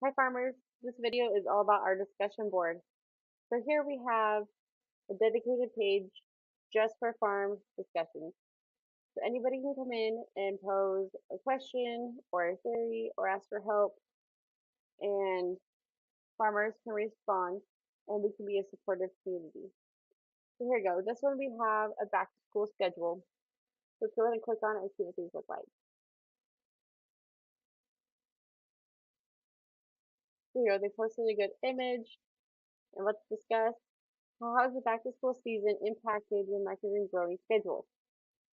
Hi farmers, this video is all about our discussion board. So here we have a dedicated page just for farm discussions. So anybody can come in and pose a question or a theory or ask for help, and farmers can respond and we can be a supportive community. So here we go. This one we have a back to school schedule. Let's go ahead and click on it and see what these look like. Here we go. They posted a good image, and let's discuss how has the back to school season impacted your microgreen growing schedule?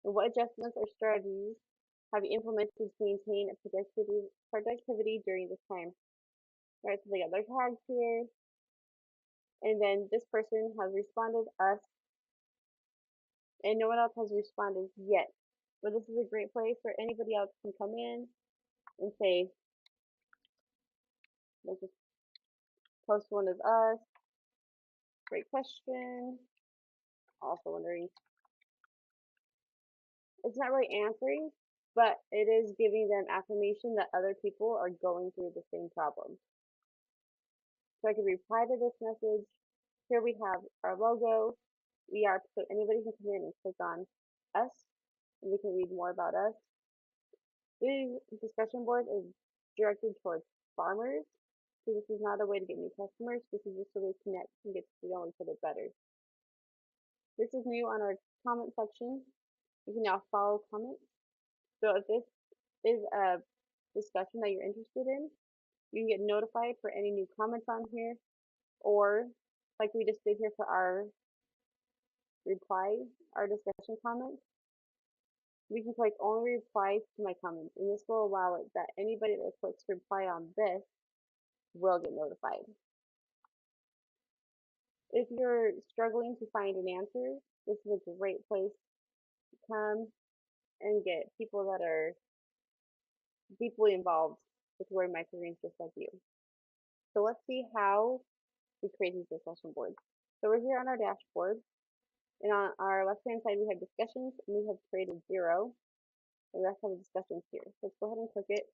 And what adjustments or strategies have you implemented to maintain a productivity during this time? All right, so they got their tags here, and then this person has responded us, and no one else has responded yet. But this is a great place where anybody else can come in and say, let's just post one as us. Great question. Also wondering, it's not really answering, but it is giving them affirmation that other people are going through the same problem. So I can reply to this message. Here we have our logo. So anybody can come in and click on us, and we can read more about us. This discussion board is directed towards farmers, so this is not a way to get new customers. This is just a way to connect and get to know each other better. This is new on our comment section. You can now follow comments. So if this is a discussion that you're interested in, you can get notified for any new comments on here, or like we just did here for our reply, our discussion comments, we can click only reply to my comments, and this will allow it that anybody that clicks reply on this will get notified. If you're struggling to find an answer, this is a great place to come and get people that are deeply involved with growing microgreens just like you. So let's see how we create these discussion boards. So we're here on our dashboard, and on our left hand side we have discussions, and we have created 0, and that's how the discussions here. So let's go ahead and click it,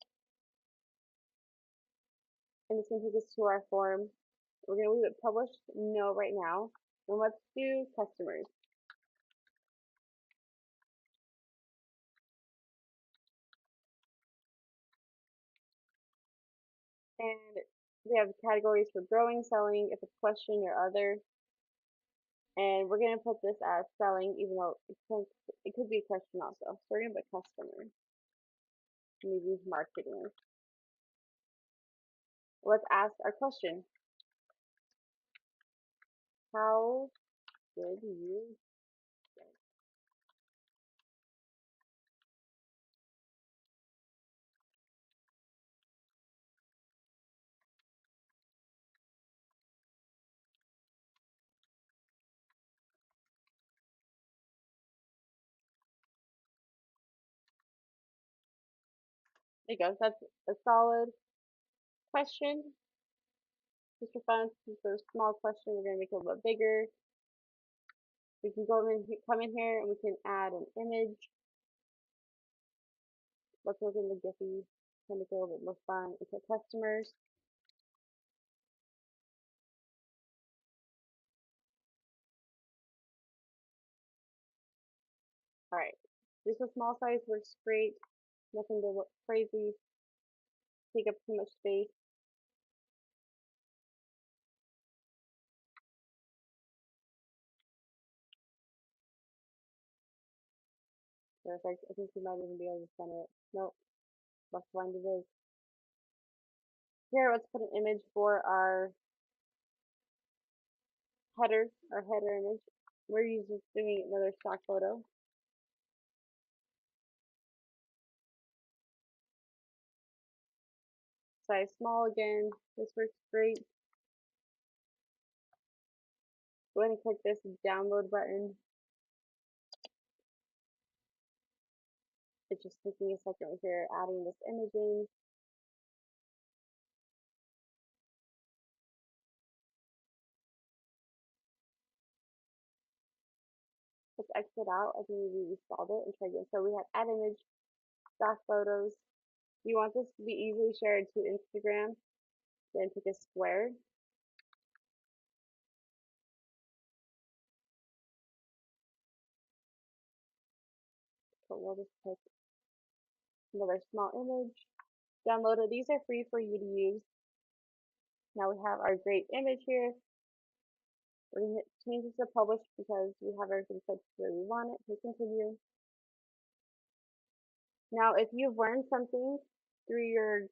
and it's going to take us to our form. We're going to leave it published no right now, and let's do customers. And we have categories for growing, selling, if it's question or other. And we're going to put this as selling, even though it could be a question also. So we're going to put customer, maybe marketing. Let's ask our question. How did you get? There you go. That's a solid question. Just for fun, since there's a small question, we're going to make it a little bit bigger. We can come in here, and we can add an image. Let's look in the Giphy, kind of make it a little bit more fun. And put customers. All right, just a small size works great. Nothing to look crazy, take up too much space. Perfect. I think we might even be able to center it. Nope, left blind it is. Here, let's put an image for our header image. We're doing another stock photo. Size small again. This works great. Go ahead and click this download button. It's just taking a second right here, adding this image in. Let's exit out. I think we reinstalled it and try again. So we have add image, stock photos. You want this to be easily shared to Instagram. Then pick a square. So we'll just pick another small image. Download it. These are free for you to use. Now we have our great image here. We're going to hit change this to publish because we have everything set to where we want it. Hit continue. Now, if you've learned something through your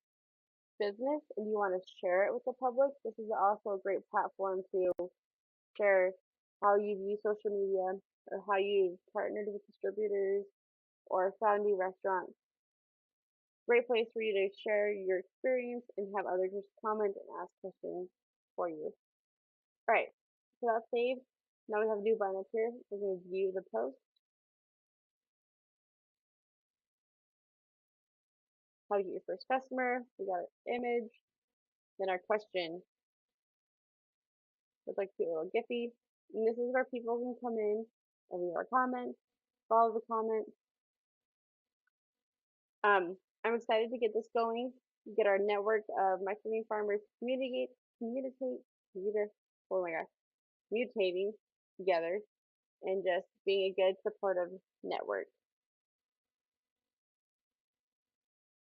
business and you want to share it with the public, this is also a great platform to share how you view social media or how you've partnered with distributors or found new restaurants. Great place for you to share your experience and have others just comment and ask questions for you. All right, so that's saved. Now we have a new button up here. We're going to view the post. How to get your first customer. We got an image, then our question. Looks like a little Giphy. And this is where people can come in and leave our comments, follow the comments. I'm excited to get this going, get our network of microgreen farmers oh my gosh, mutating together and just being a good supportive network.